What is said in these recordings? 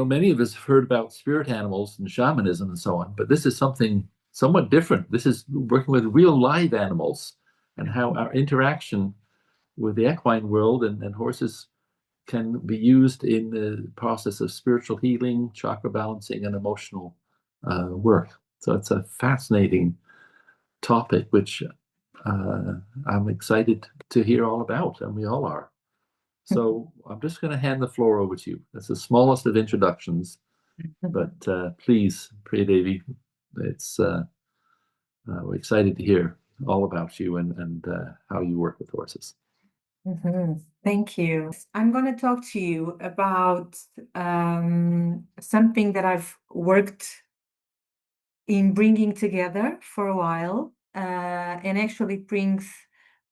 many of us have heard about spirit animals and shamanism and so on, but this is something somewhat different. This is working with real live animals and how our interaction with the equine world and horses can be used in the process of spiritual healing, chakra balancing, and emotional work. So it's a fascinating topic, which I'm excited to hear all about, and we all are. So I'm just going to hand the floor over to you. That's the smallest of introductions, but please, Pryiadevii, it's we're excited to hear all about you and how you work with horses. Thank you. I'm going to talk to you about something that I've worked in bringing together for a while, and actually brings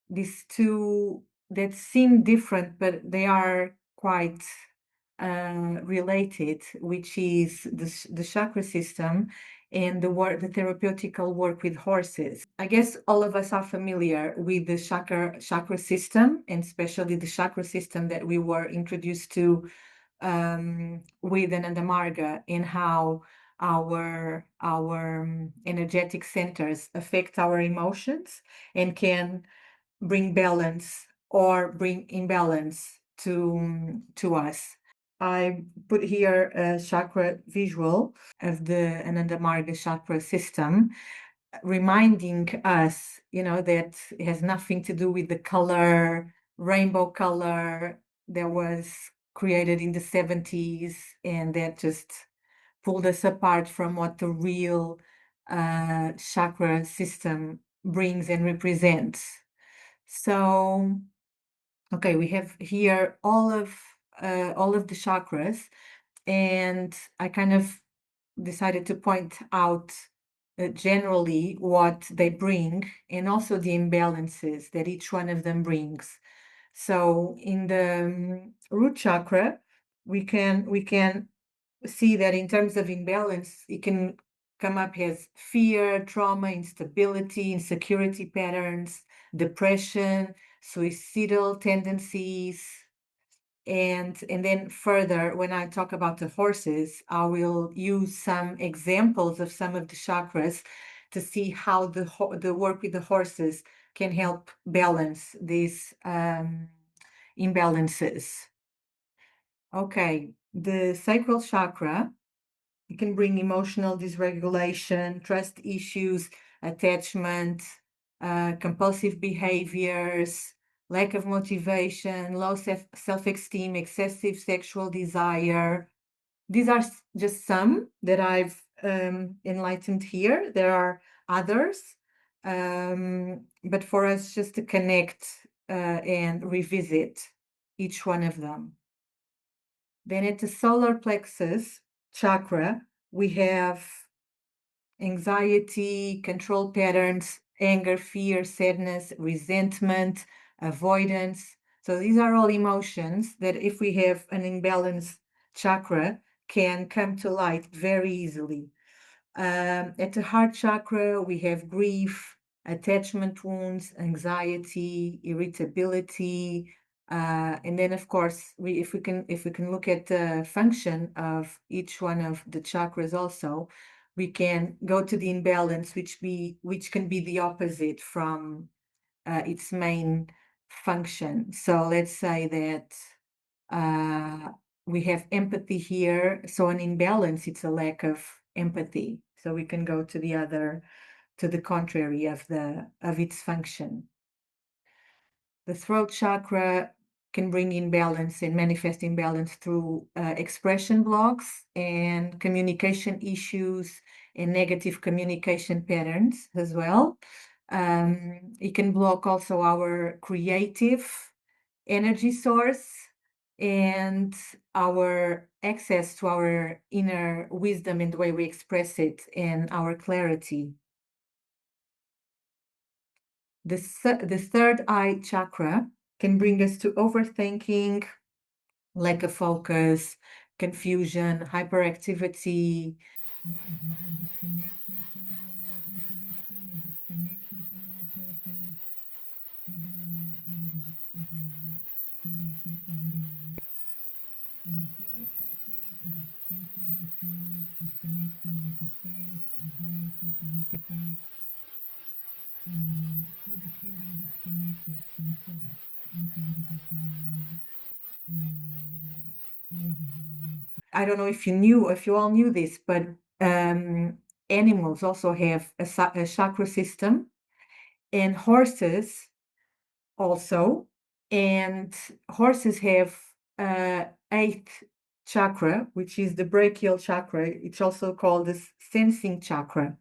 these two that seem different, but they are quite related, which is the chakra system and the therapeutical work with horses. I guess all of us are familiar with the chakra system, and especially the chakra system that we were introduced to with Ananda Marga, and how our energetic centers affect our emotions and can bring balance or bring imbalance to us. I put here a chakra visual of the Ananda Marga chakra system, reminding us, that it has nothing to do with the color, rainbow color that was created in the 70s, and that just pulled us apart from what the real chakra system brings and represents. So, okay, we have here all of the chakras, and I kind of decided to point out generally what they bring, and also the imbalances that each one of them brings. So in the root chakra, we can see that in terms of imbalance, it can come up as fear, trauma, instability, insecurity patterns, depression, suicidal tendencies. And then further, when I talk about the horses, I will use some examples of some of the chakras to see how the work with the horses can help balance these imbalances. Okay, the sacral chakra, it can bring emotional dysregulation, trust issues, attachment, compulsive behaviors, lack of motivation, low self-esteem, excessive sexual desire. These are just some that I've enlightened here. There are others, but for us just to connect and revisit each one of them. Then at the solar plexus chakra, we have anxiety, control patterns, anger, fear, sadness, resentment, avoidance. So these are all emotions that, if we have an imbalanced chakra, can come to light very easily. At the heart chakra, we have grief, attachment wounds, anxiety, irritability, and then, of course, if we can look at the function of each one of the chakras, also, we can go to the imbalance, which can be the opposite from its main function. So let's say that we have empathy here. So an imbalance, it's a lack of empathy. So we can go to the contrary of its function. The throat chakra can bring imbalance and manifest imbalance through expression blocks and communication issues and negative communication patterns as well. It can block also our creative energy source and our access to our inner wisdom and the way we express it, and our clarity. The third eye chakra can bring us to overthinking, lack of focus, confusion, hyperactivity. I don't know if you all knew this, but animals also have a chakra system, and horses also. And horses have eighth chakra, which is the brachial chakra. It's also called the sensing chakra.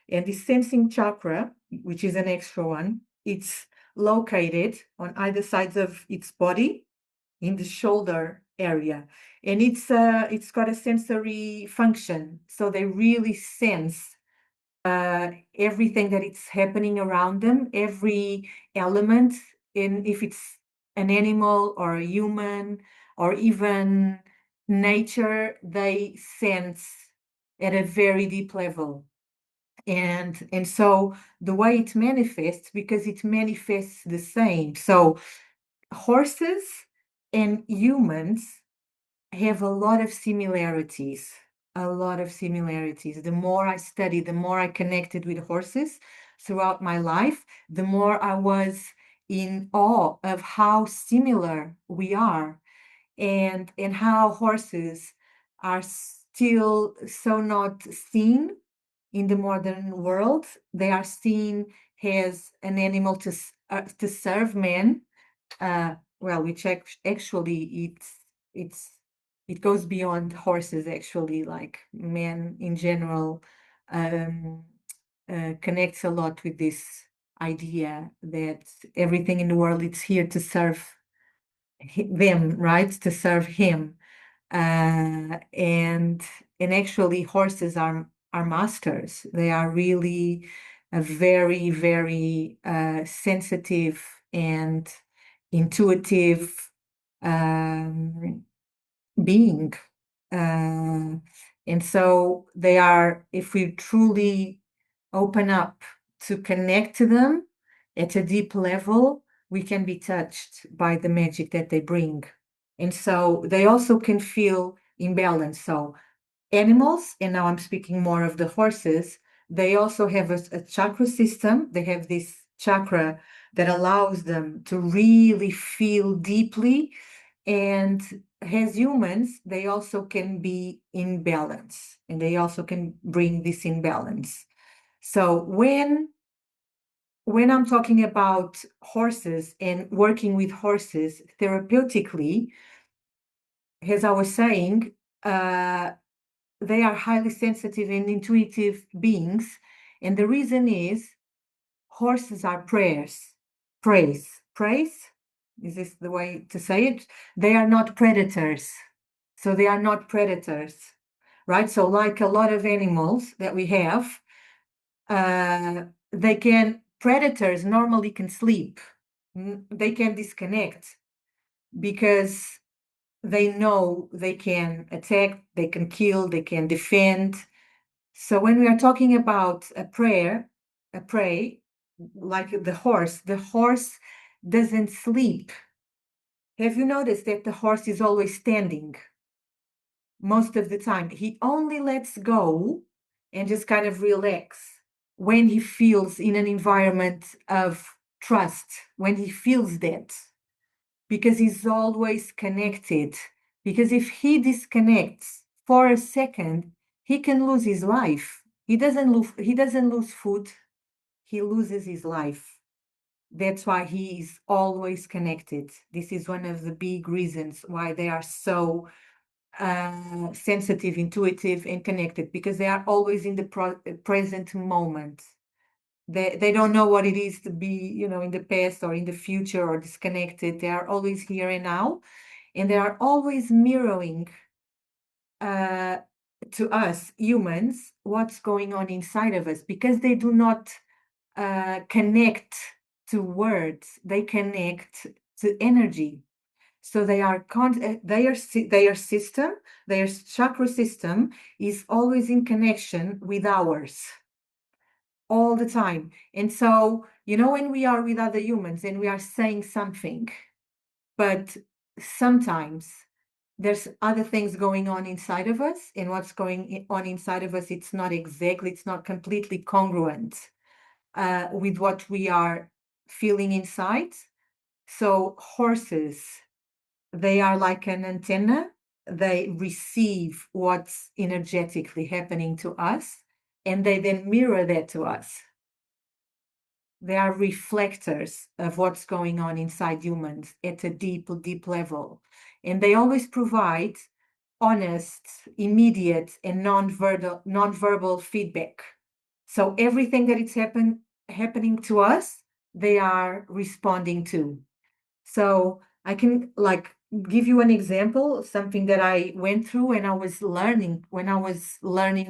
And the sensing chakra, which is an extra one, it's located on either sides of its body in the shoulder area. And it's got a sensory function. So they really sense everything that it's happening around them, every element, in if it's an animal or a human or even nature, they sense at a very deep level. And so the way it manifests, because it manifests the same. So horses and humans have a lot of similarities, a lot of similarities. The more I studied, the more I connected with horses throughout my life, the more I was in awe of how similar we are, and how horses are still so not seen in the modern world. They are seen as an animal to serve men, well, which actually it goes beyond horses, actually. Like, men in general connects a lot with this idea that everything in the world is here to serve them, right? To serve him. And actually horses are masters. They are really a very, very sensitive and intuitive being. And so they are, if we truly open up to connect to them at a deep level, we can be touched by the magic that they bring. And so they also can feel imbalance. So animals, and now I'm speaking more of the horses, they also have a chakra system. They have this chakra that allows them to really feel deeply. And as humans, they also can be in balance, and they also can bring this imbalance. So when I'm talking about horses and working with horses therapeutically, as I was saying, they are highly sensitive and intuitive beings. And the reason is horses are praise. Is this the way to say it? They are not predators. So they are not predators, right? So like a lot of animals that we have, predators normally can sleep. They can disconnect because they know they can attack, they can kill, they can defend. So when we are talking about a prey, like the horse doesn't sleep. Have you noticed that the horse is always standing? Most of the time, he only lets go and just kind of relax when he feels in an environment of trust, when he feels that, because he's always connected. Because if he disconnects for a second, he can lose his life. He doesn't lose food, he loses his life. That's why he is always connected. This is one of the big reasons why they are so sensitive, intuitive, and connected, because they are always in the present moment. They don't know what it is to be, in the past or in the future or disconnected. They are always here and now, and they are always mirroring to us humans what's going on inside of us, because they do not connect to words. They connect to energy. So their chakra system is always in connection with ours all the time. And so, when we are with other humans and we are saying something, but sometimes there's other things going on inside of us, and what's going on inside of us, it's not completely congruent with what we are feeling inside. So horses, they are like an antenna. They receive what's energetically happening to us, and they then mirror that to us. They are reflectors of what's going on inside humans at a deep, deep level. And they always provide honest, immediate, and non-verbal feedback. So everything that is happening to us, they are responding to. So I can give you an example, something that I went through when I was learning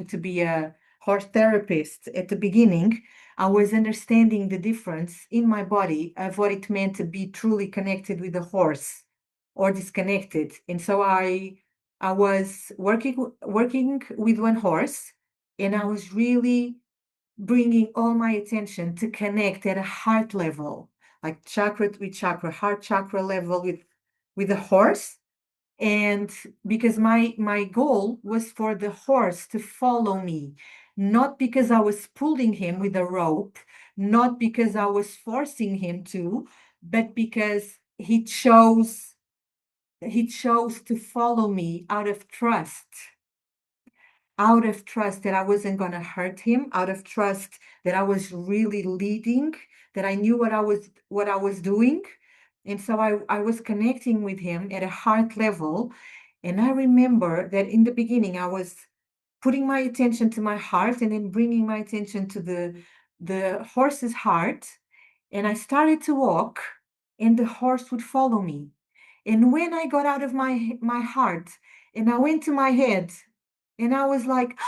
to be a horse therapist at the beginning. I was understanding the difference in my body of what it meant to be truly connected with the horse or disconnected. And so I was working with one horse, and I was really bringing all my attention to connect at a heart level, like chakra with chakra, heart chakra level with the horse. And because my goal was for the horse to follow me, not because I was pulling him with a rope, not because I was forcing him to, but because he chose to follow me out of trust that I wasn't going to hurt him, out of trust that I was really leading, that I knew what I was doing. And so I was connecting with him at a heart level. And I remember that in the beginning, I was putting my attention to my heart and then bringing my attention to the horse's heart. And I started to walk, and the horse would follow me. And when I got out of my heart and I went to my head, and I was like,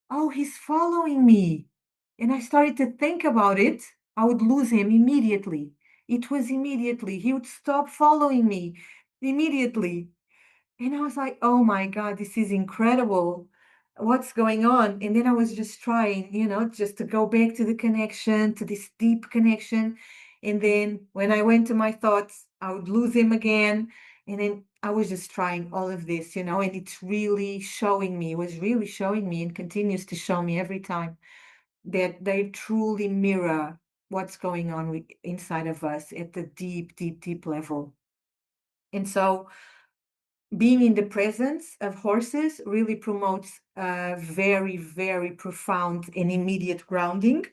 oh, he's following me. And I started to think about it. I would lose him immediately. It was immediately. He would stop following me immediately. And I was like, oh my God, this is incredible. What's going on? And then I was just trying, just to go back to the connection, to this deep connection. And then when I went to my thoughts, I would lose him again. And then I was just trying all of this, and it's really showing me, it was really showing me and continues to show me every time that they truly mirror what's going on inside of us at the deep, deep, deep level. And so being in the presence of horses really promotes a very, very profound and immediate grounding,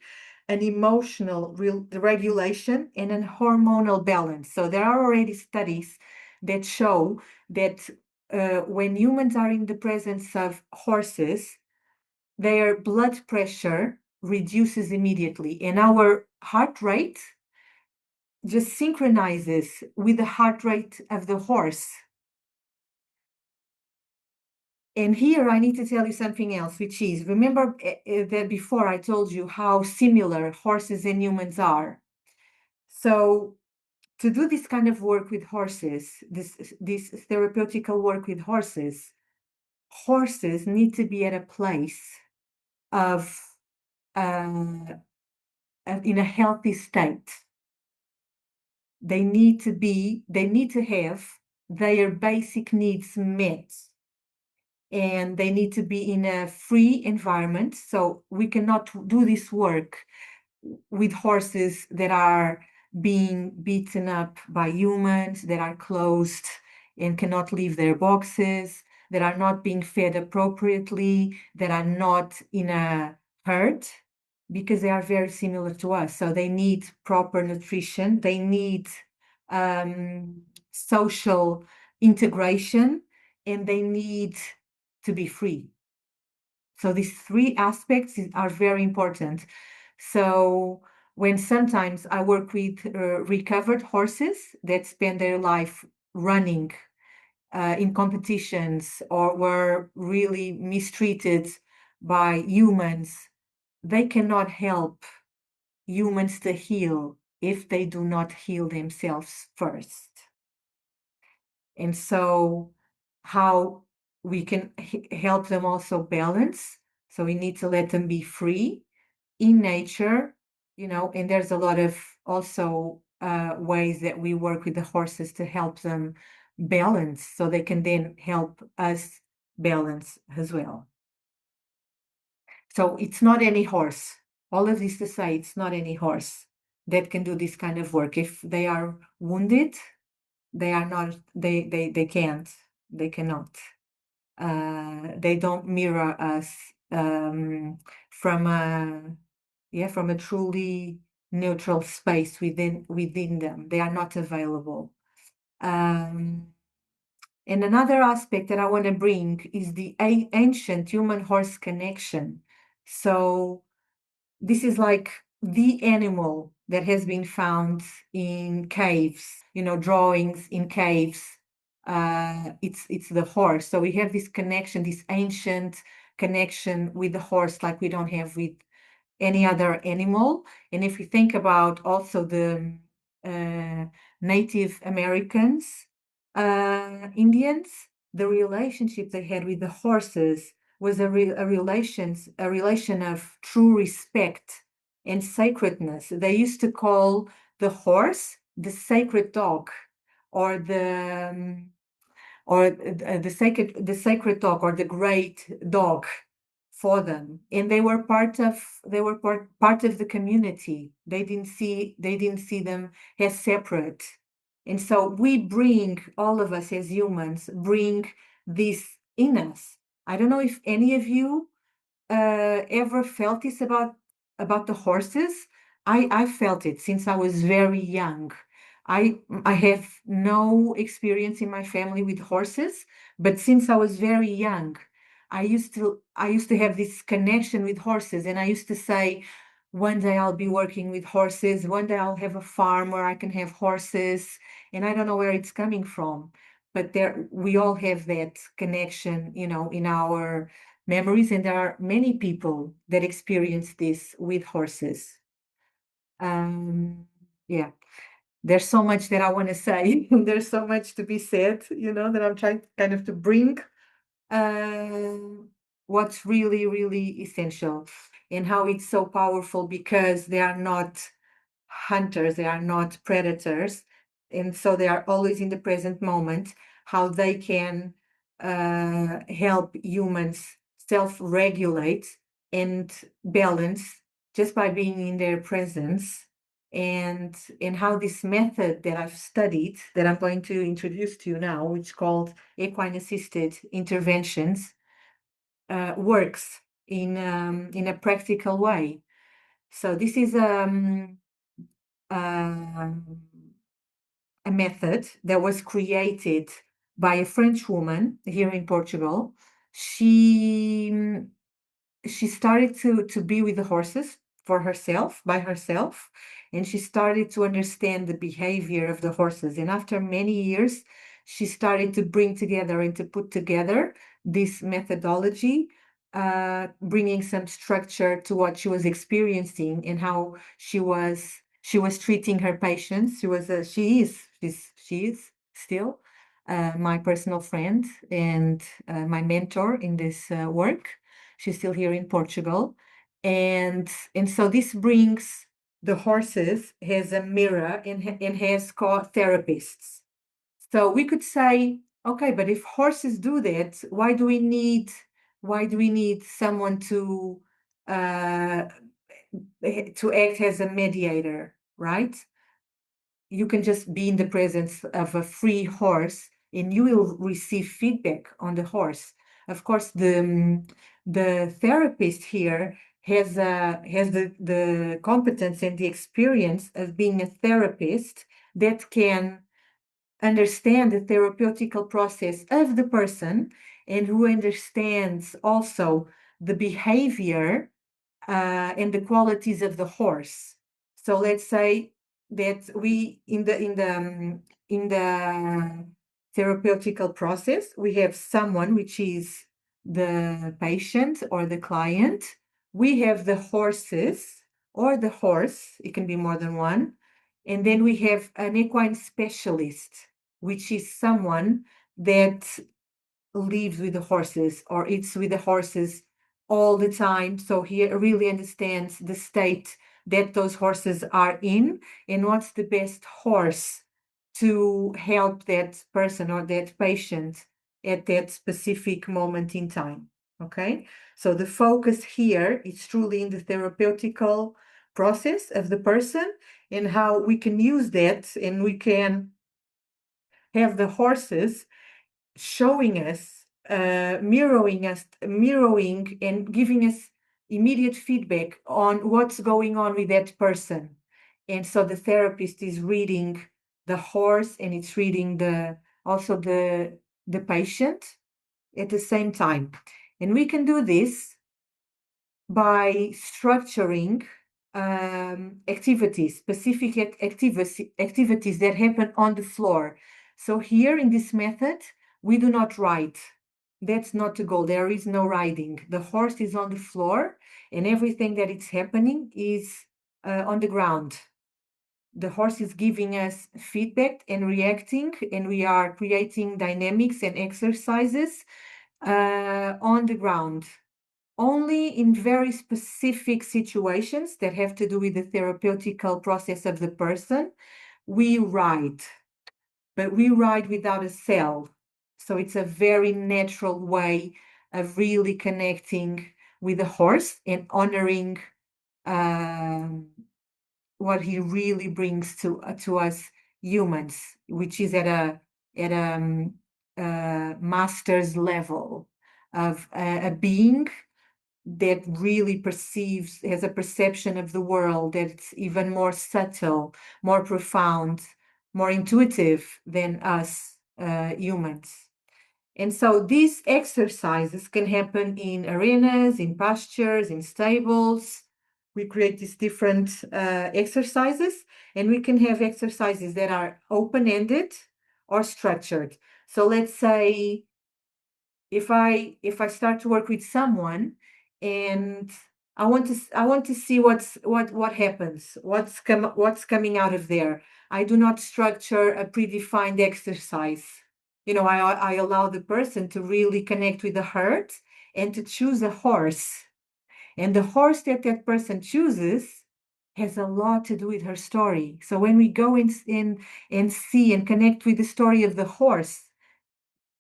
an emotional regulation, and a hormonal balance. So there are already studies that show that when humans are in the presence of horses, their blood pressure reduces immediately, and our heart rate just synchronizes with the heart rate of the horse. And here I need to tell you something else, which is, remember that before I told you how similar horses and humans are. So to do this kind of work with horses, this therapeutical work with horses need to be at a place of in a healthy state. They need to have their basic needs met, and they need to be in a free environment. So we cannot do this work with horses that are being beaten up by humans, that are closed and cannot leave their boxes, that are not being fed appropriately, that are not in a herd, because they are very similar to us. So they need proper nutrition, they need social integration, and they need to be free. So these three aspects are very important. So when sometimes I work with recovered horses that spend their life running in competitions or were really mistreated by humans, they cannot help humans to heal if they do not heal themselves first. And so how we can help them also balance. So we need to let them be free in nature, and there's a lot of also ways that we work with the horses to help them balance so they can then help us balance as well. So it's not any horse. All of this to say, it's not any horse. that can do this kind of work. If they are wounded, they are not, they can't, they cannot. They don't mirror us from a truly neutral space within them. They are not available. And another aspect that I want to bring is the ancient human-horse connection. So this is like the animal that has been found in caves, drawings in caves. It's the horse. So we have this connection, this ancient connection with the horse, like we don't have with any other animal. And if we think about also the Native Americans, Indians, the relationship they had with the horses was a relation of true respect and sacredness. They used to call the horse the sacred dog, or the sacred dog, or the great dog for them. And they were part of the community. They didn't see them as separate. And so we bring, all of us as humans bring this in us. I don't know if any of you ever felt this about the horses. I felt it since I was very young. I have no experience in my family with horses, but since I was very young, I used to have this connection with horses, and I used to say, one day I'll be working with horses, one day I'll have a farm where I can have horses, and I don't know where it's coming from, but there we all have that connection, in our memories, and there are many people that experience this with horses. Yeah, there's so much that I want to say. There's so much to be said, that I'm trying kind of to bring what's really, really essential, and how it's so powerful, because they are not hunters, they are not predators, and so they are always in the present moment, how they can help humans self-regulate and balance just by being in their presence. And how this method that I've studied, that I'm going to introduce to you now, which is called equine assisted interventions, works in a practical way. So this is a method that was created by a French woman here in Portugal. She started to be with the horses by herself, and she started to understand the behavior of the horses. And after many years, she started to bring together and to put together this methodology, bringing some structure to what she was experiencing and how she was treating her patients. She is still my personal friend and my mentor in this work. She's still here in Portugal. And so this brings the horses as a mirror, and has co-therapists. So we could say, okay, but if horses do that, why do we need someone uh, to act as a mediator, right? You can just be in the presence of a free horse, and you will receive feedback on the horse. Of course, the therapist here has the competence and the experience of being a therapist that can understand the therapeutical process of the person, and who understands also the behavior and the qualities of the horse. So let's say that we in the therapeutical process, we have someone which is the patient or the client. We have the horses or the horse, it can be more than one. And then we have an equine specialist, which is someone that lives with the horses or eats with the horses all the time. So he really understands the state that those horses are in, and what's the best horse to help that person or that patient at that specific moment in time. Okay, so the focus here is truly in the therapeutical process of the person, and how we can use that, and we can have the horses showing us, mirroring and giving us immediate feedback on what's going on with that person. And so the therapist is reading the horse, and it's reading also the patient at the same time. And we can do this by structuring activities, specific activities that happen on the floor. So here in this method, we do not ride. That's not the goal. There is no riding. The horse is on the floor, and everything that is happening is on the ground. The horse is giving us feedback and reacting, and we are creating dynamics and exercises on the ground. Only in very specific situations that have to do with the therapeutical process of the person, we ride, but we ride without a cell. So it's a very natural way of really connecting with the horse and honoring what he really brings to us humans, which is at a master's level of a being that really has a perception of the world that's even more subtle, more profound, more intuitive than us humans. And so these exercises can happen in arenas, in pastures, in stables. We create these different exercises, and we can have exercises that are open-ended or structured. So let's say if I start to work with someone, and I want to see what happens, what's coming out of there. I do not structure a predefined exercise. I allow the person to really connect with the heart and to choose a horse. And the horse that person chooses has a lot to do with her story. So when we go in and see and connect with the story of the horse,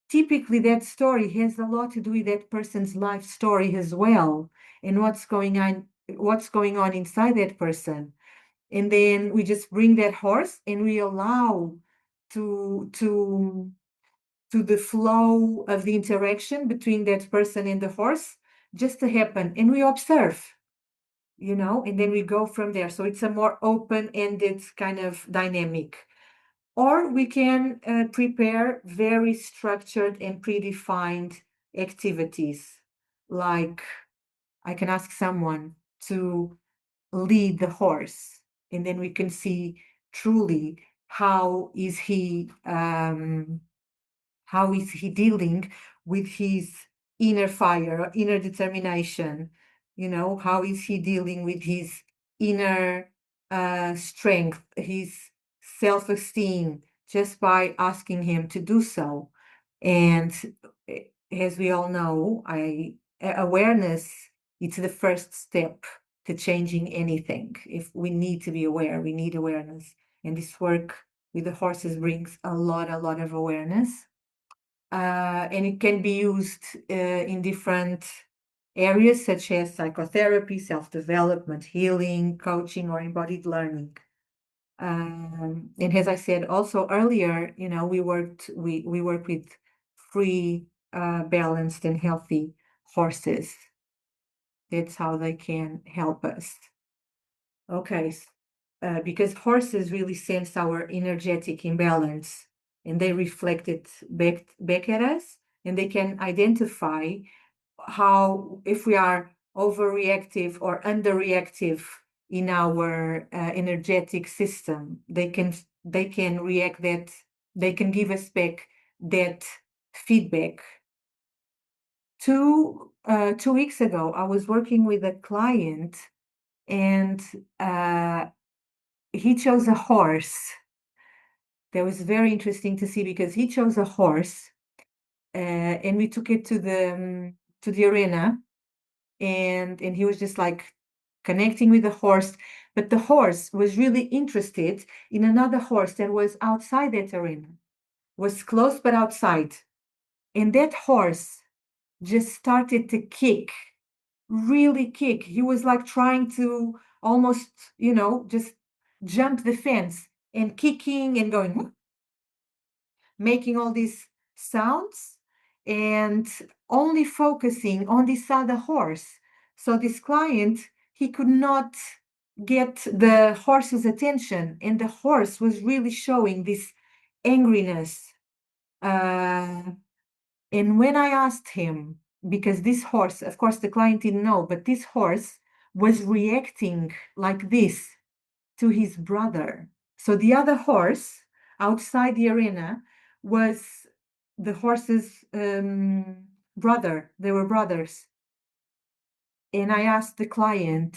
typically that story has a lot to do with that person's life story as well, and what's going on inside that person. And then we just bring that horse, and we allow to the flow of the interaction between that person and the horse just to happen, and we observe, and then we go from there. So it's a more open-ended kind of dynamic. Or we can prepare very structured and predefined activities. Like I can ask someone to lead the horse, and then we can see truly how is he dealing with his inner fire, inner determination? How is he dealing with his inner strength, his self-esteem, just by asking him to do so? And as we all know, awareness, it's the first step to changing anything. If we need to be aware, we need awareness. And this work with the horses brings a lot of awareness. And it can be used in different areas such as psychotherapy, self-development, healing, coaching, or embodied learning. And as I said also earlier, we work with free, balanced, and healthy horses. That's how they can help us. Okay, because horses really sense our energetic imbalance, and they reflect it back at us, and they can identify if we are overreactive or underreactive in our energetic system. They can react that, they can give us back that feedback. 2 weeks ago, I was working with a client, and he chose a horse. That was very interesting to see, because he chose a horse, and we took it to the arena, and he was just like connecting with the horse, but the horse was really interested in another horse that was outside that arena, was close but outside, and that horse just started to kick really kick. He was like trying to almost, just jump the fence and kicking and going, making all these sounds and only focusing on this other horse. So this client, he could not get the horse's attention, and the horse was really showing this angriness. And when I asked him, because this horse, of course, the client didn't know, but this horse was reacting like this to his brother. So the other horse outside the arena was the horse's brother. They were brothers. And I asked the client,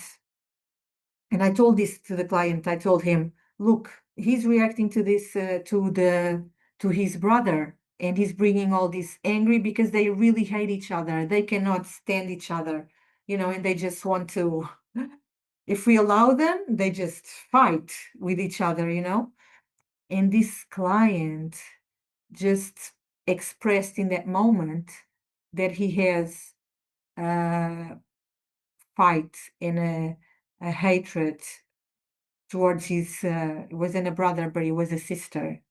and I told this to the client, I told him, look, he's reacting to this, to his brother, and he's bringing all this angry because they really hate each other. They cannot stand each other, and they just want to, if we allow them, they just fight with each other, And this client just expressed in that moment that he has a fight and a hatred towards his, it wasn't a brother, but it was a sister.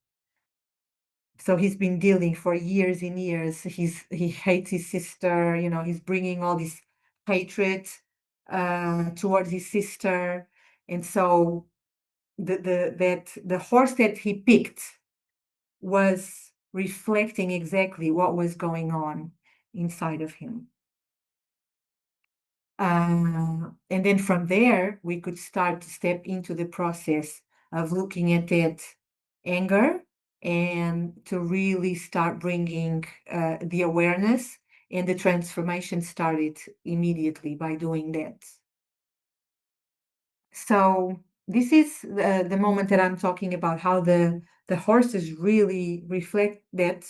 So he's been dealing for years and years. He hates his sister, he's bringing all this hatred towards his sister. And so the horse that he picked was reflecting exactly what was going on inside of him. And then from there, we could start to step into the process of looking at that anger and to really start bringing the awareness, and the transformation started immediately by doing that. So this is the moment that I'm talking about, how the horses really reflect that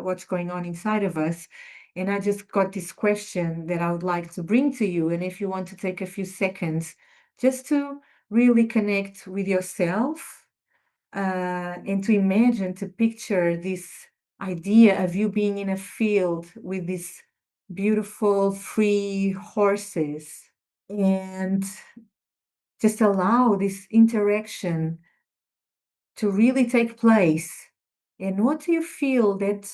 what's going on inside of us. And I just got this question that I would like to bring to you. And if you want to take a few seconds just to really connect with yourself and to imagine, to picture this idea of you being in a field with these beautiful, free horses. And just allow this interaction to really take place. And what do you feel that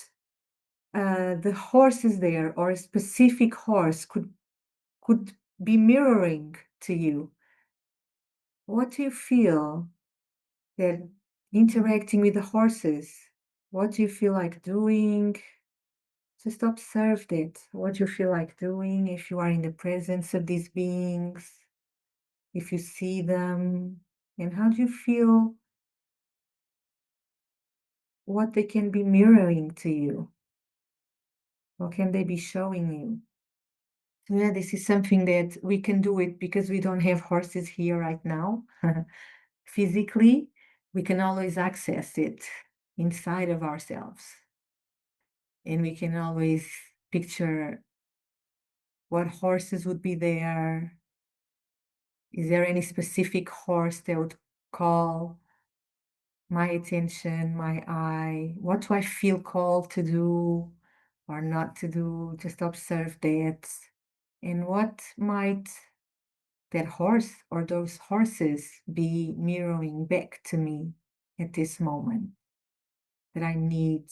the horse is there, or a specific horse could be mirroring to you? What do you feel that interacting with the horses? What do you feel like doing? Just observe that. What do you feel like doing if you are in the presence of these beings, if you see them, and how do you feel what they can be mirroring to you? What can they be showing you? Yeah, this is something that we can do it because we don't have horses here right now. Physically, we can always access it inside of ourselves. And we can always picture what horses would be there. Is there any specific horse that would call my attention, my eye? What do I feel called to do or not to do? Just observe that. And what might that horse or those horses be mirroring back to me at this moment that I need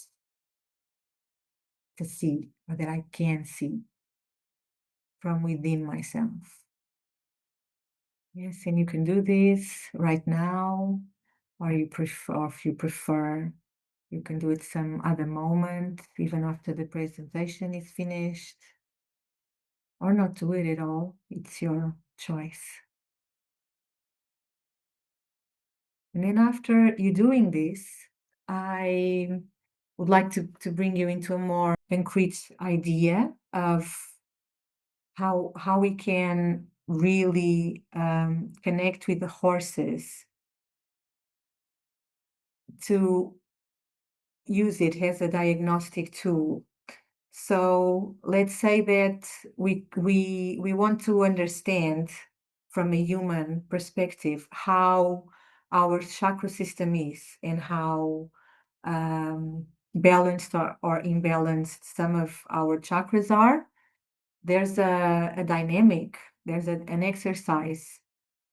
to see, or that I can see from within myself? Yes, and you can do this right now, or if you prefer, you can do it some other moment, even after the presentation is finished, or not do it at all. It's your choice. And then after you doing this, I would like to bring you into a more concrete idea of how we can really connect with the horses to use it as a diagnostic tool. So let's say that we want to understand from a human perspective how our chakra system is, and how balanced or imbalanced some of our chakras are. there's a dynamic, there's an exercise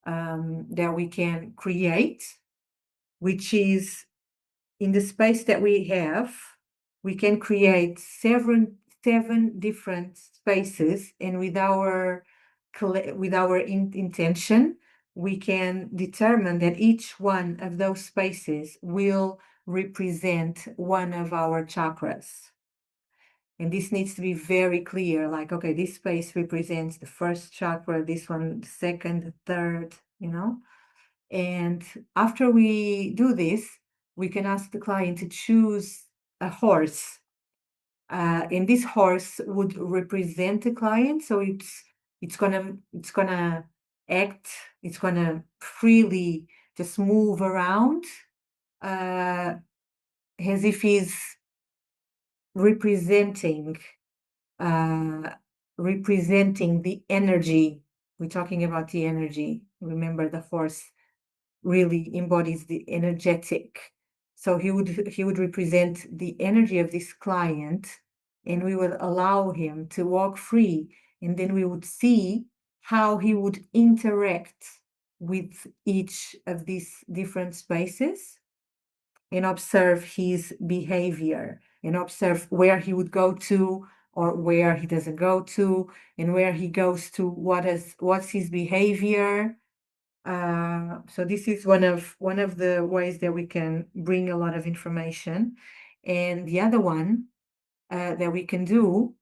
that we can create, which is in the space that we have, we can create seven different spaces, and with our intention, we can determine that each one of those spaces will represent one of our chakras. And this needs to be very clear, like, okay, this space represents the first chakra, this one, the second, the third, you know? And after we do this, we can ask the client to choose a horse. And this horse would represent the client. So it's gonna act, it's gonna freely just move around uh, as if he's representing uh, representing the energy. We're talking about the energy. Remember, the horse really embodies the energetic. So he would represent the energy of this client, and we would allow him to walk free, and then we would see how he would interact with each of these different spaces and observe his behavior and observe where he would go to or where he doesn't go to, and where he goes to, what's his behavior. So this is one of the ways that we can bring a lot of information. And the other one that we can do,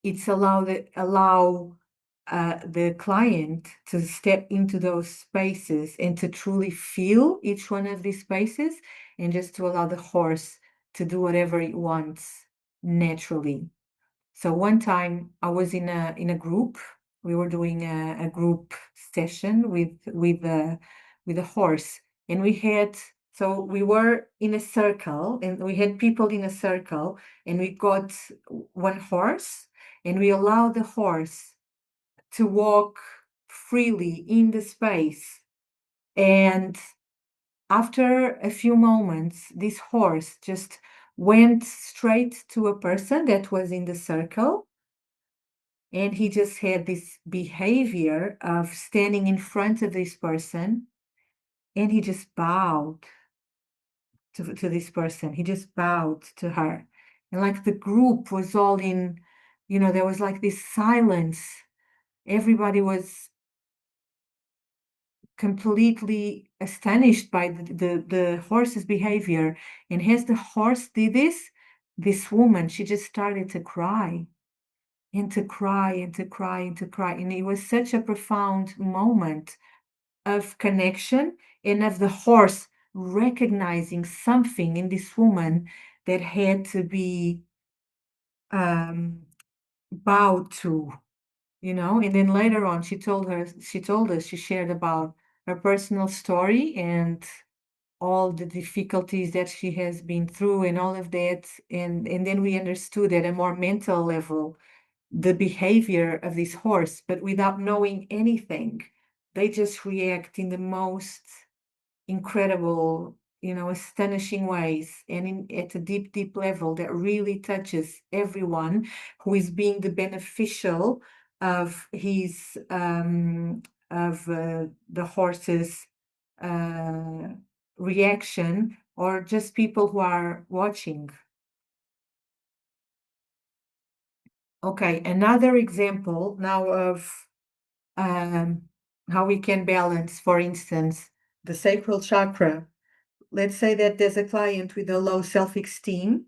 it's allow the client to step into those spaces and to truly feel each one of these spaces, and just to allow the horse to do whatever it wants naturally. So one time I was in a group. We were doing a group session with a horse, and we were in a circle, and we had people in a circle, and we got one horse, and we allowed the horse to walk freely in the space. And after a few moments, this horse just went straight to a person that was in the circle. And he just had this behavior of standing in front of this person, and he just bowed to this person. He just bowed to her. And like the group was all in, there was like this silence. Everybody was completely astonished by the horse's behavior. And as the horse did this woman, she just started to cry and to cry and to cry and to cry. And it was such a profound moment of connection, and of the horse recognizing something in this woman that had to be bowed to, And then later on, she told us, she shared about her personal story and all the difficulties that she has been through and all of that. And then we understood at a more mental level the behavior of this horse, but without knowing anything. They just react in the most incredible, astonishing ways, and at a deep, deep level that really touches everyone who is being the beneficial of his the horse's reaction, or just people who are watching. Okay, another example now of how we can balance, for instance, the sacral chakra. Let's say that there's a client with a low self-esteem.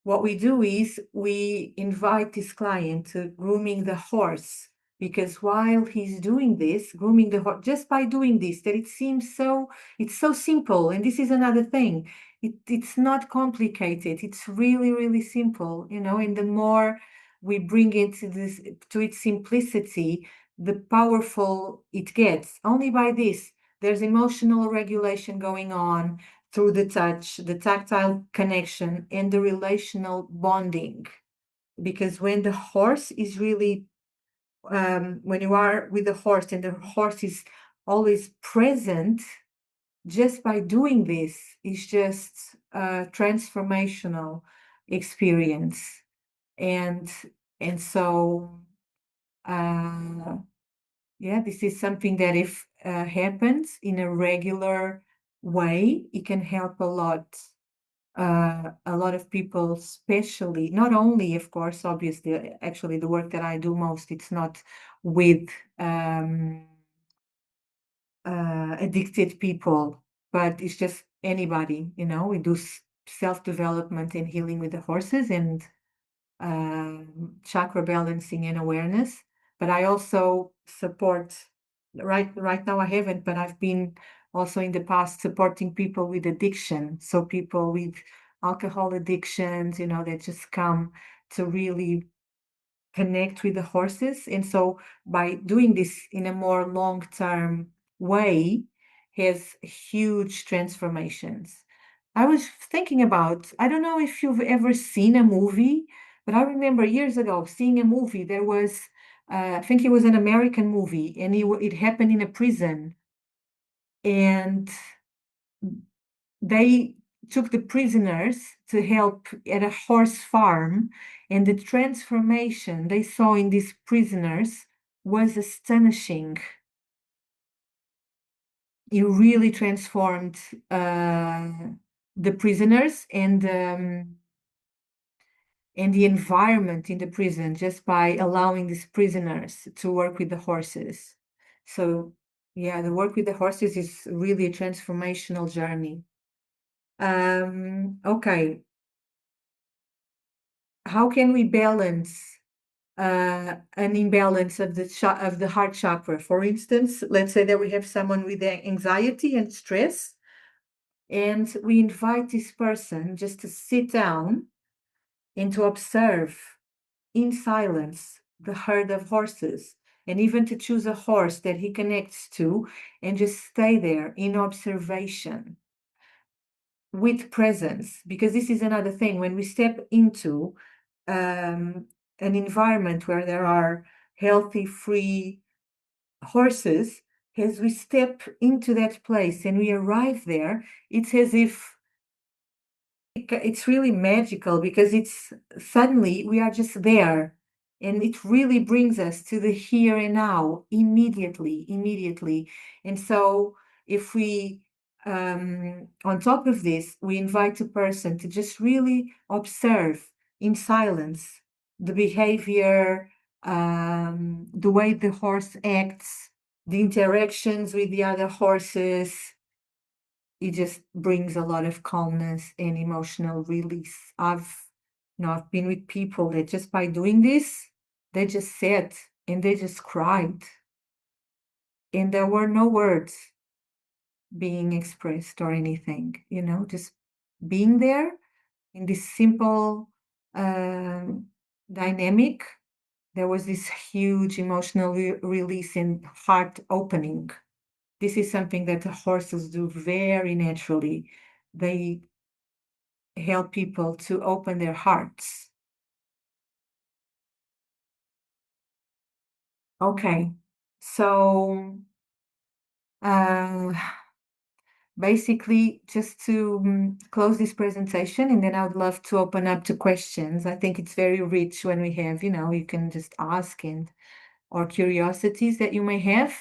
What we do is we invite this client to grooming the horse, because while he's doing this, grooming the horse, just by doing this, that it's so simple. And this is another thing. It's not complicated. It's really, really simple, and the more we bring it to its simplicity, the powerful it gets. Only by this, there's emotional regulation going on through the touch, the tactile connection, and the relational bonding. Because when the horse is really, when you are with the horse and the horse is always present, just by doing this is just a transformational experience. And And so, yeah, this is something that if happens in a regular way, it can help a lot. A lot of people, especially, not only, of course, obviously, actually, the work that I do most, it's not with addicted people, but it's just anybody, we do self-development and healing with the horses and chakra balancing and awareness. But I also support, right now I haven't, but I've been also in the past supporting people with addiction. So people with alcohol addictions, that just come to really connect with the horses. And so by doing this in a more long-term way, has huge transformations. I was thinking about, I don't know if you've ever seen a movie, but I remember years ago seeing a movie. There was, I think it was an American movie, and it happened in a prison. And they took the prisoners to help at a horse farm, and the transformation they saw in these prisoners was astonishing. It really transformed the prisoners and the environment in the prison just by allowing these prisoners to work with the horses. So, yeah, the work with the horses is really a transformational journey. Okay. How can we balance an imbalance of the heart chakra? For instance, let's say that we have someone with anxiety and stress, and we invite this person just to sit down and to observe in silence the herd of horses, and even to choose a horse that he connects to and just stay there in observation with presence. Because this is another thing, when we step into an environment where there are healthy, free horses, as we step into that place and we arrive there, it's as if it's really magical, because it's suddenly we are just there, and it really brings us to the here and now immediately. And so if we on top of this, we invite a person to just really observe in silence the behavior, the way the horse acts, the interactions with the other horses. It just brings a lot of calmness and emotional release. I've been with people that just by doing this, they just sat and they just cried. And there were no words being expressed or anything, just being there in this simple dynamic. There was this huge emotional release and heart opening. This is something that the horses do very naturally. They help people to open their hearts. Okay, so uh, basically, just to close this presentation, and then I would love to open up to questions. I think it's very rich when we have, you can just ask or curiosities that you may have.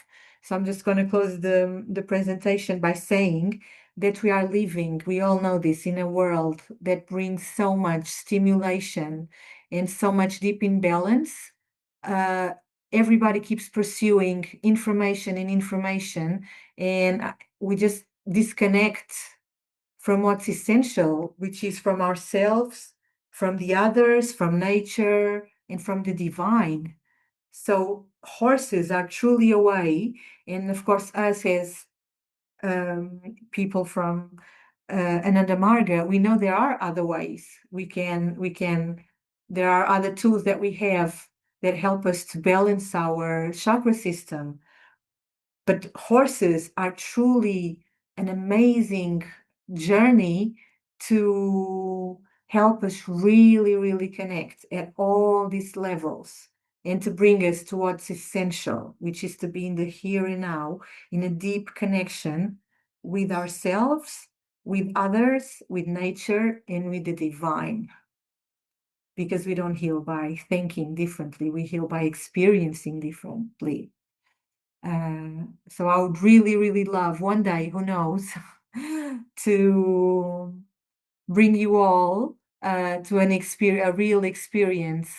So I'm just going to close the presentation by saying that we are living, we all know this, in a world that brings so much stimulation and so much deep imbalance. Everybody keeps pursuing information and information, and we just disconnect from what's essential, which is from ourselves, from the others, from nature, and from the divine. So horses are truly a way, and of course, us as people from Ananda Marga, we know there are other ways. There are other tools that we have that help us to balance our chakra system. But horses are truly an amazing journey to help us really, really connect at all these levels, and to bring us to what's essential, which is to be in the here and now, in a deep connection with ourselves, with others, with nature, and with the divine. because we don't heal by thinking differently, we heal by experiencing differently. So I would really, really love one day, who knows, to bring you all to a real experience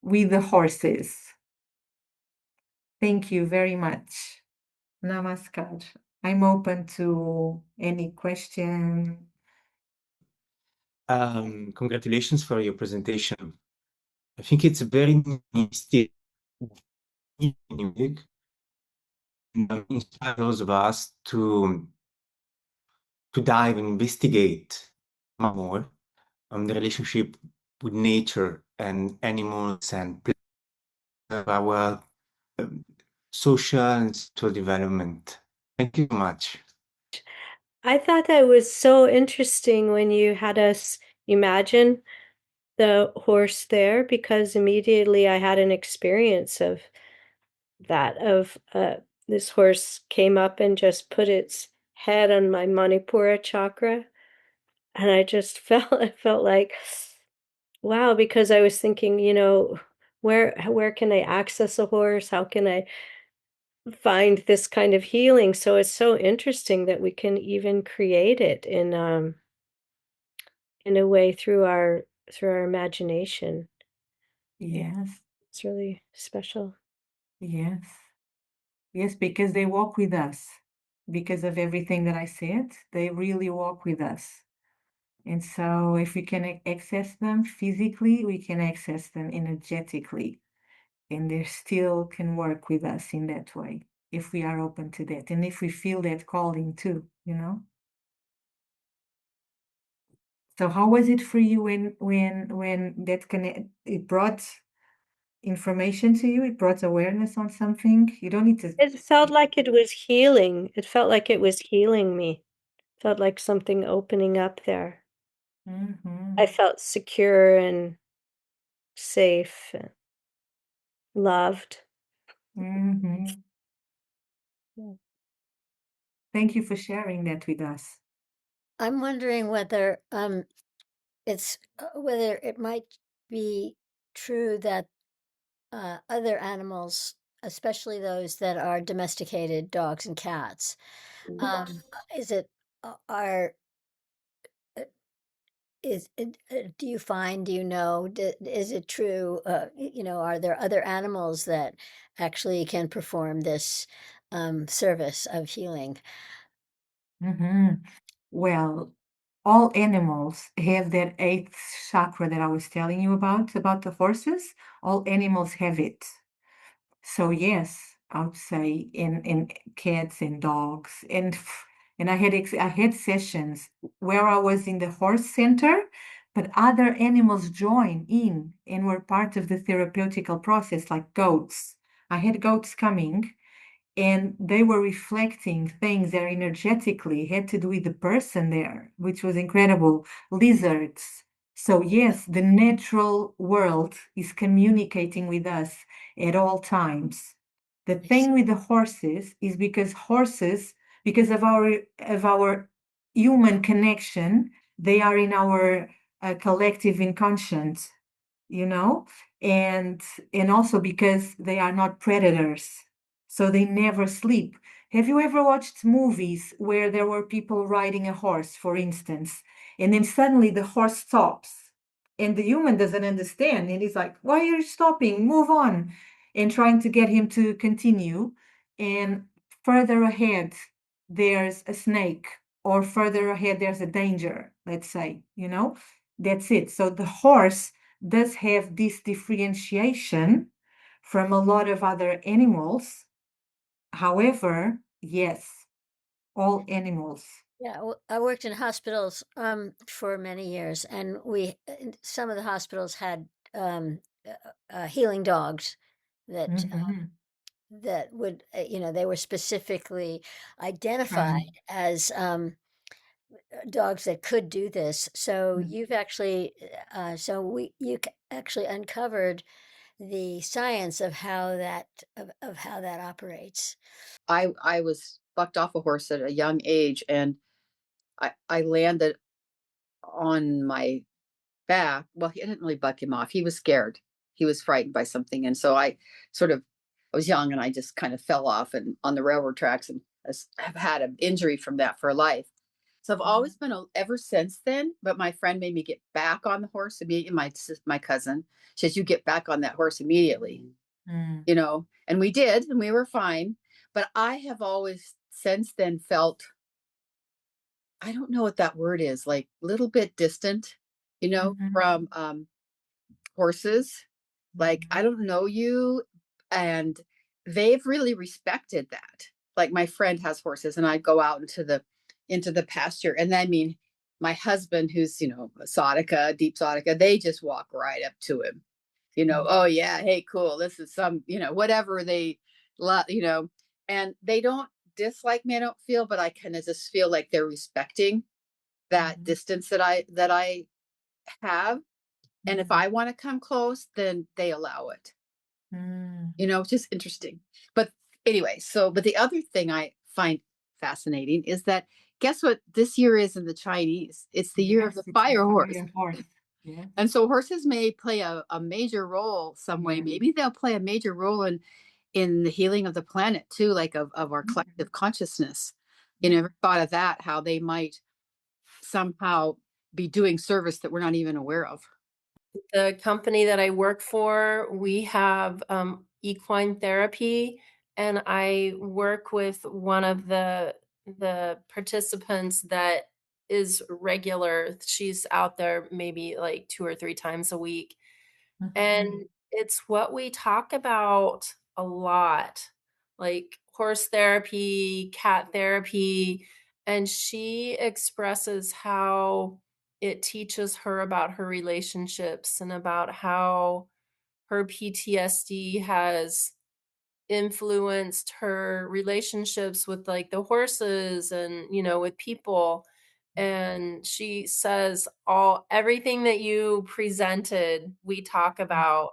with the horses. Thank you very much. Namaskar. I'm open to any question. Congratulations for your presentation. I think it's very mystic, inspire those of us to dive and investigate more on the relationship with nature and animals and our social and spiritual development. Thank you so much. I thought that was so interesting when you had us imagine the horse there, because immediately I had an experience of that, of this horse came up and just put its head on my Manipura chakra, and I just I felt like, wow, because I was thinking, where can I access a horse? How can I find this kind of healing? So it's so interesting that we can even create it in a way through our imagination. Yes, It's really special. yes, yes, because they walk with us. Because of everything that I said, they really walk with us. And so if we can access them physically, we can access them energetically. And they still can work with us in that way if we are open to that. And if we feel that calling too, you know? So how was it for you when that it brought information to you? It brought awareness on something? You don't need to. It felt like it was healing. It felt like it was healing me. Felt like something opening up there. I Mm-hmm. felt secure and safe and loved. Mm-hmm. Yeah. Thank you for sharing that with us. I'm wondering whether it's whether it might be true that other animals, especially those that are domesticated dogs and cats, is it are is it, do you find, do you know, is it true, are there other animals that actually can perform this service of healing? Mm-hmm. Well, all animals have that eighth chakra that I was telling you about the horses. All animals have it. So yes, I would say in cats and dogs and I had sessions where I was in the horse center, but other animals join in and were part of the therapeutical process, like goats. I had goats coming and they were reflecting things that energetically had to do with the person there, which was incredible. Lizards. So, yes, the natural world is communicating with us at all times. The thing with the horses is because of our human connection, they are in our collective inconscious, you know, and also because they are not predators, so they never sleep. Have you ever watched movies where there were people riding a horse, for instance, and then suddenly the horse stops and the human doesn't understand and he's like, why are you stopping? Move on, and trying to get him to continue. And further ahead, there's a snake, or further ahead, there's a danger, let's say, that's it. So the horse does have this differentiation from a lot of other animals. However, yes, all animals. Yeah, I worked in hospitals for many years, and some of the hospitals had healing dogs that Mhm. that would they were specifically identified Right. as dogs that could do this. So Mm. you've actually actually uncovered the science of how of how that operates. I was bucked off a horse at a young age, and I landed on my back. Well, I didn't really buck him off. He was scared. He was frightened by something. And so I was young and I just kind of fell off and on the railroad tracks and have had an injury from that for life. So I've always been ever since then. But my friend made me get back on the horse immediately. My cousin says, you get back on that horse immediately, and we did, and we were fine. But I have always since then felt, I don't know what that word is, like a little bit distant, from horses. Like, I don't know you. And they've really respected that. Like my friend has horses and I go out into the pasture. And I mean, my husband, who's, Exotica, deep Exotica, they just walk right up to him, oh yeah, hey, cool. This is some, whatever they love, and they don't dislike me, I don't feel, but I kind of just feel like they're respecting that distance that I have. And if I want to come close, then they allow it. It's just interesting. But anyway, but the other thing I find fascinating is that, guess what this year is in the Chinese? It's the year of the fire horse. Yeah. And so horses may play a major role some way. Maybe they'll play a major role in the healing of the planet too, like of our collective consciousness. Ever thought of that, how they might somehow be doing service that we're not even aware of? The company that I work for, we have equine therapy, and I work with one of the participants that is regular. She's out there maybe like 2 or 3 times a week. And it's what we talk about a lot, like horse therapy, cat therapy. And she expresses how it teaches her about her relationships and about how her PTSD has influenced her relationships with like the horses and, with people. And she says everything that you presented, we talk about.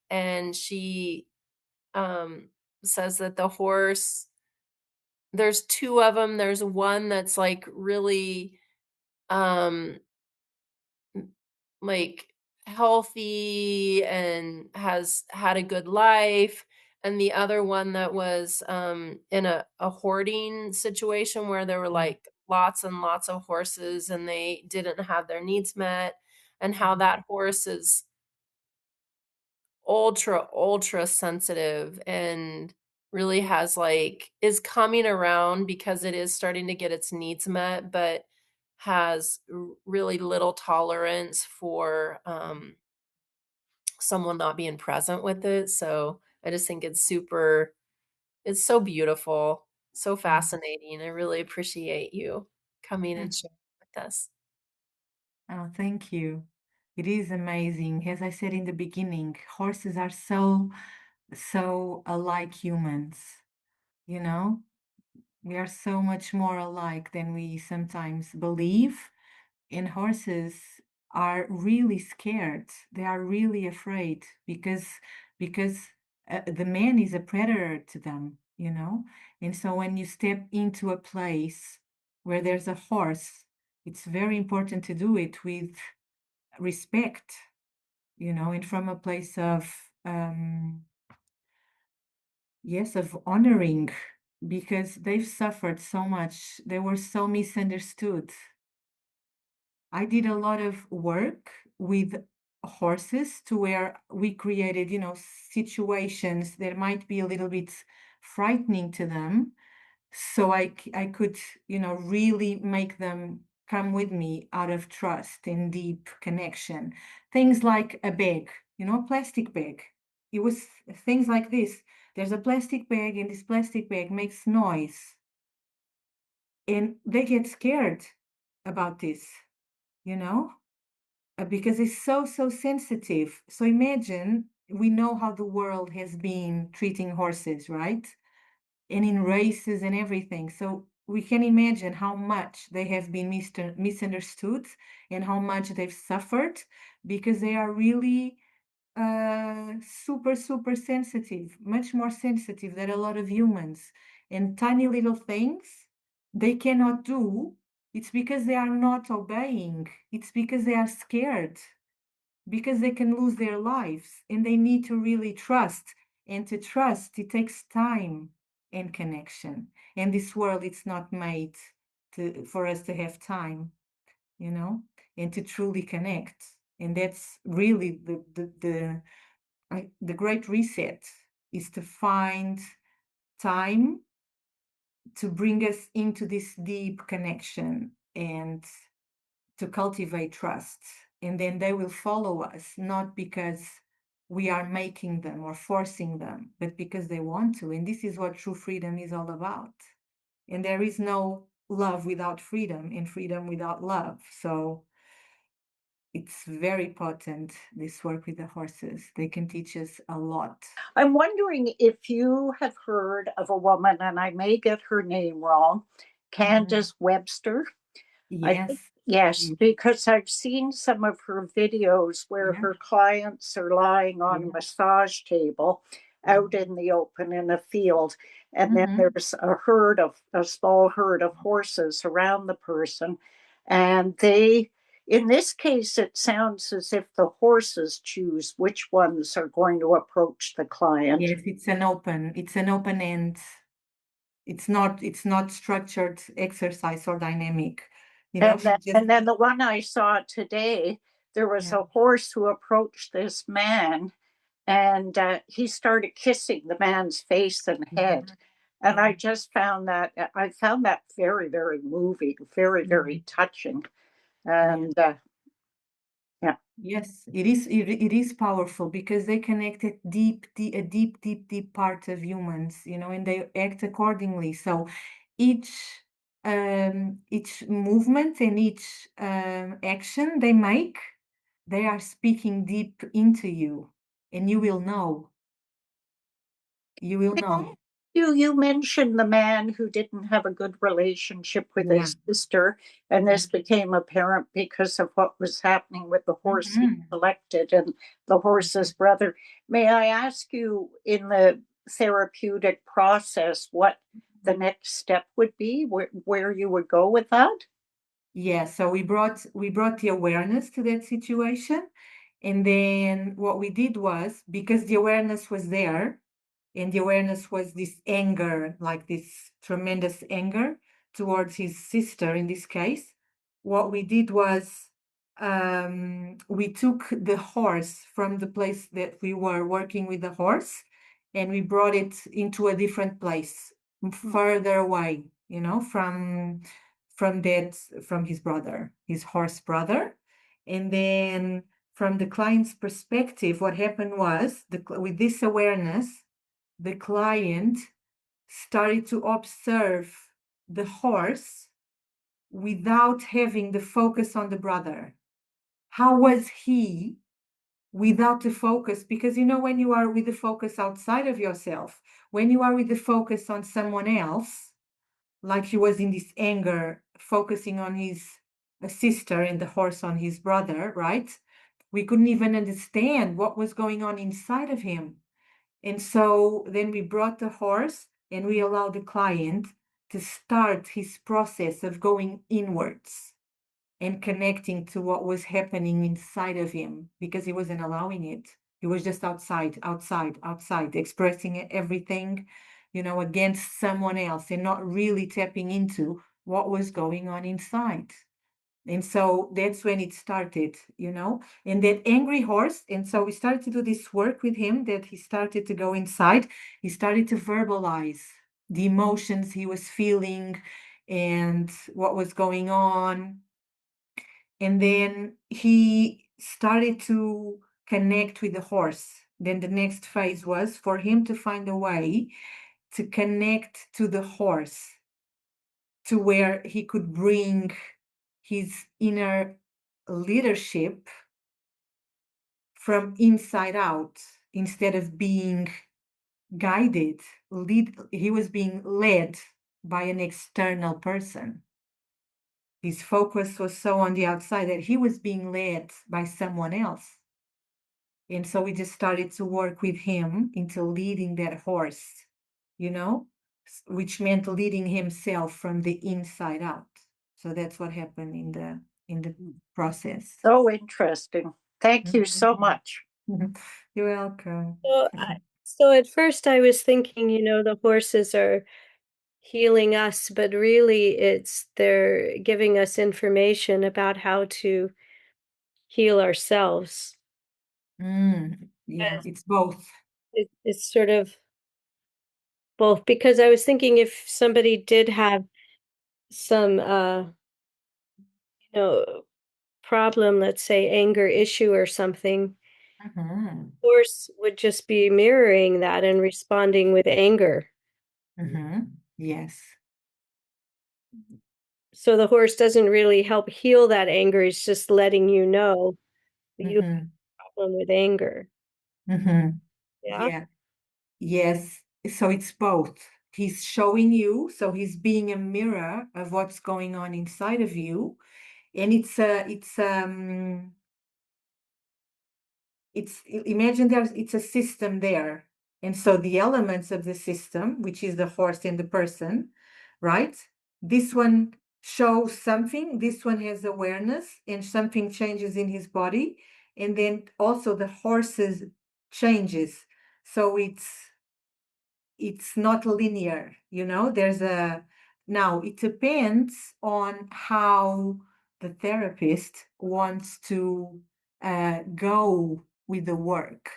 And she says that the horse, there's 2 of them. There's one that's like really like healthy and has had a good life, and the other one that was in a hoarding situation where there were like lots and lots of horses and they didn't have their needs met, and how that horse is ultra sensitive and really is coming around because it is starting to get its needs met, but has really little tolerance for someone not being present with it. So I just think it's so beautiful, so fascinating. I really appreciate you coming and sharing with us. Oh, thank you. It is amazing. As I said in the beginning, horses are so alike humans, you know? We are so much more alike than we sometimes believe. And horses are really scared. They are really afraid because the man is a predator to them, And so when you step into a place where there's a horse, it's very important to do it with respect, and from a place of yes, of honoring, because they've suffered so much. They were so misunderstood. I did a lot of work with horses to where we created, situations that might be a little bit frightening to them. So I could, really make them come with me out of trust and deep connection. Things like a bag, a plastic bag. It was things like this. There's a plastic bag, and this plastic bag makes noise. And they get scared about this, because it's so sensitive. So imagine, we know how the world has been treating horses, right? And in races and everything. So we can imagine how much they have been misunderstood and how much they've suffered, because they are really super sensitive, much more sensitive than a lot of humans. And tiny little things they cannot do, it's because they are not obeying. It's because they are scared. because they can lose their lives, and they need to really trust. And to trust, it takes time and connection. And this world, it's not made for us to have time, you know, and to truly connect. And that's really the great reset, is to find time to bring us into this deep connection and to cultivate trust. And then they will follow us, not because we are making them or forcing them, but because they want to. And this is what true freedom is all about. And there is no love without freedom, and freedom without love. So it's very potent, this work with the horses. They can teach us a lot. I'm wondering if you have heard of a woman, and I may get her name wrong, Candace Webster. Yes. Yes, because I've seen some of her videos where her clients are lying on a massage table out in the open in a field, and then there's a small herd of horses around the person, and they, in this case, it sounds as if the horses choose which ones are going to approach the client. Yes, it's an open end. It's not structured exercise or dynamic. You know, and then the one I saw today, there was a horse who approached this man, and he started kissing the man's face and head. And I just found that very, very moving, very, very touching. And yes, it is powerful, because they connected a deep part of humans, you know, and they act accordingly. So each movement and each action they make, they are speaking deep into you, and you will know. You will know. You mentioned the man who didn't have a good relationship with his sister, and this became apparent because of what was happening with the horse he selected and the horse's brother. May I ask you, in the therapeutic process, what the next step would be, where you would go with that? Yeah, so we brought the awareness to that situation, and then what we did was, because the awareness was there, and the awareness was this anger, like this tremendous anger towards his sister in this case, what we did was, we took the horse from the place that we were working with the horse, and we brought it into a different place, further away, you know, from his brother, his horse brother. And then from the client's perspective, what happened was, with this awareness, the client started to observe the horse without having the focus on the brother. How was he without the focus? Because, you know, when you are with the focus outside of yourself, when you are with the focus on someone else, like he was in this anger, focusing on his sister and the horse on his brother, right? We couldn't even understand what was going on inside of him. And so then we brought the horse, and we allowed the client to start his process of going inwards and connecting to what was happening inside of him, because he wasn't allowing it. He was just outside, expressing everything, you know, against someone else, and not really tapping into what was going on inside. And so that's when it started, you know, and that angry horse. And so we started to do this work with him, that he started to go inside. He started to verbalize the emotions he was feeling and what was going on. And then he started to connect with the horse. Then the next phase was for him to find a way to connect to the horse, to where he could bring his inner leadership from inside out, instead of being guided. He was being led by an external person. His focus was so on the outside that he was being led by someone else. And so we just started to work with him into leading that horse, you know, which meant leading himself from the inside out. So that's what happened in the process. So interesting. Thank you so much. You're welcome. So at first I was thinking, the horses are healing us, but really they're giving us information about how to heal ourselves. Yeah, it's both. It's sort of both, because I was thinking if somebody did have some problem, let's say anger issue or something, horse would just be mirroring that and responding with anger. Yes. So the horse doesn't really help heal that anger, it's just letting you know you have a problem with anger. Yeah. Yeah. Yes. So it's both. He's showing you, so he's being a mirror of what's going on inside of you. And imagine it's a system there. And so the elements of the system, which is the horse and the person, right? This one shows something, this one has awareness, and something changes in his body. And then also the horses changes. So it's not linear, now it depends on how the therapist wants to go with the work,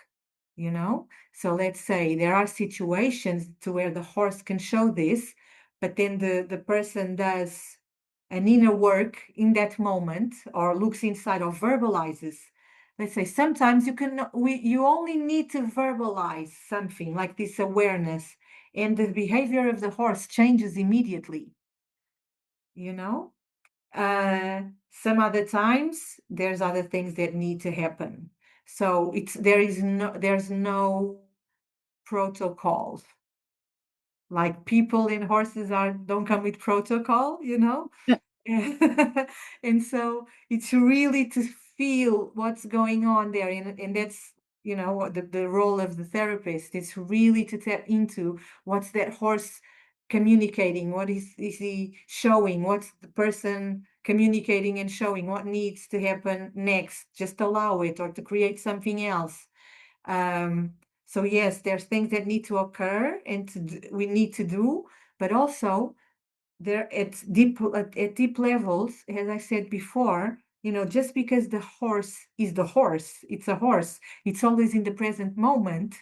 so let's say there are situations to where the horse can show this, but then the person does an inner work in that moment, or looks inside or verbalizes. Let's say sometimes you only need to verbalize something like this awareness, and the behavior of the horse changes immediately. Some other times there's other things that need to happen. So there's no protocols. Like people and horses don't come with protocol, And so it's really to feel what's going on there. And that's, the role of the therapist. It's really to tap into what's that horse communicating, what is he showing, what's the person communicating and showing, what needs to happen next, just allow it, or to create something else. So yes, there's things that need to occur and we need to do, but also there at deep levels, as I said before, just because the horse is the horse, it's a horse, it's always in the present moment,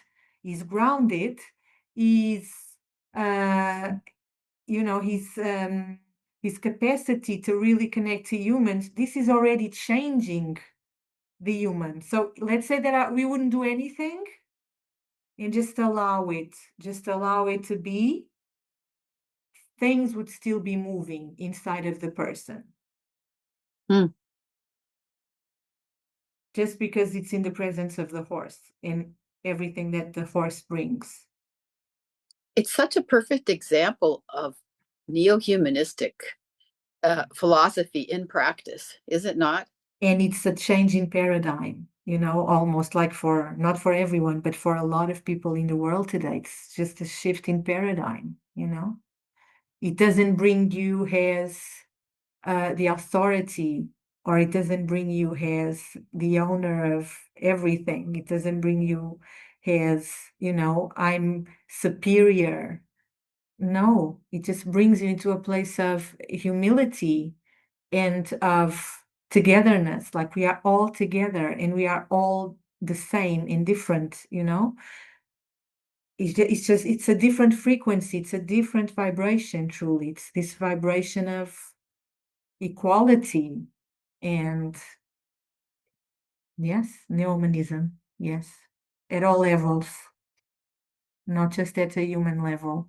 is grounded, is his capacity to really connect to humans, this is already changing the human. So let's say that we wouldn't do anything and just allow it to be, things would still be moving inside of the person. Just because it's in the presence of the horse and everything that the horse brings. It's such a perfect example of neo-humanistic philosophy in practice, is it not? And it's a change in paradigm, almost like not for everyone, but for a lot of people in the world today. It's just a shift in paradigm, It doesn't bring you as the authority, or it doesn't bring you as the owner of everything. It doesn't bring you as, I'm superior. No, it just brings you into a place of humility and of togetherness. Like we are all together and we are all the same and different, It's a different frequency. It's a different vibration, truly. It's this vibration of equality and, yes, neo-humanism. Yes, at all levels, not just at a human level.